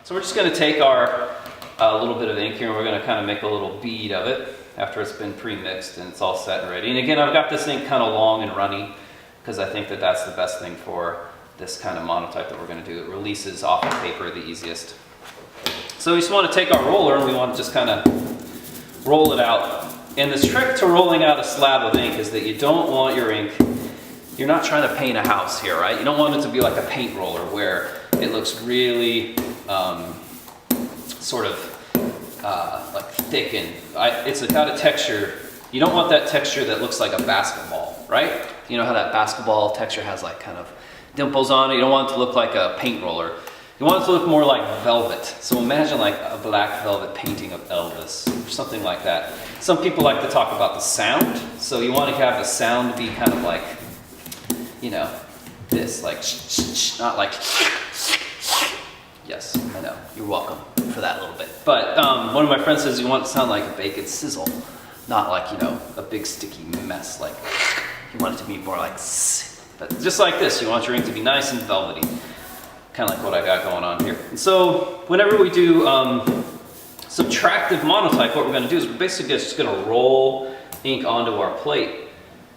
So we're just going to take our little bit of ink here and we're going to kind of make a little bead of it after it's been pre-mixed and it's all set and ready. And again, I've got this ink kind of long and runny because I think that that's the best thing for this kind of monotype that we're going to do. It releases off of paper the easiest. So we just want to take our roller and we want to just kind of roll it out. And the trick to rolling out a slab of ink is that you don't want your ink, you're not trying to paint a house here, right? You don't want it to be like a paint roller where it looks really sort of like thick and it's got a texture. You don't want that texture that looks like a basketball, right? You know how that basketball texture has like kind of dimples on it? You don't want it to look like a paint roller. You want it to look more like velvet. So imagine like a black velvet painting of Elvis or something like that. Some people like to talk about the sound. So you want to have the sound be kind of like, you know, this, like, not like, yes, I know, you're welcome for that little bit. But one of my friends says you want it to sound like a bacon sizzle, not like, you know, a big sticky mess. Like, you want it to be more like, but just like this, you want your ink to be nice and velvety. Kind of like what I got going on here. And so whenever we do subtractive monotype, what we're going to do is we're basically just going to roll ink onto our plate.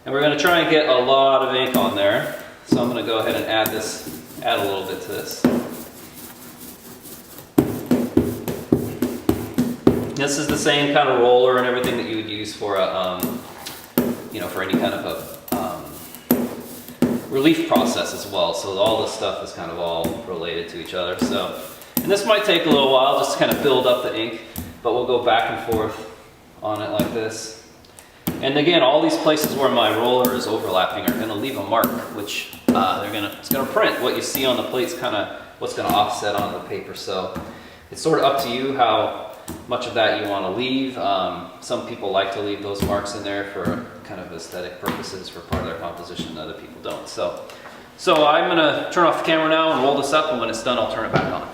And we're going to try and get a lot of ink on there. So I'm going to go ahead and add a little bit to this. This is the same kind of roller and everything that you would use for a, you know, for any kind of a relief process as well. So all this stuff is kind of all related to each other. So, and this might take a little while just to kind of build up the ink, but we'll go back and forth on it like this. And again, all these places where my roller is overlapping are going to leave a mark, which it's going to print. What you see on the plate is kind of what's going to offset on the paper. So it's sort of up to you how much of that you want to leave. Some people like to leave those marks in there for kind of aesthetic purposes for part of their composition, and other people don't. So I'm going to turn off the camera now and roll this up, and when it's done, I'll turn it back on.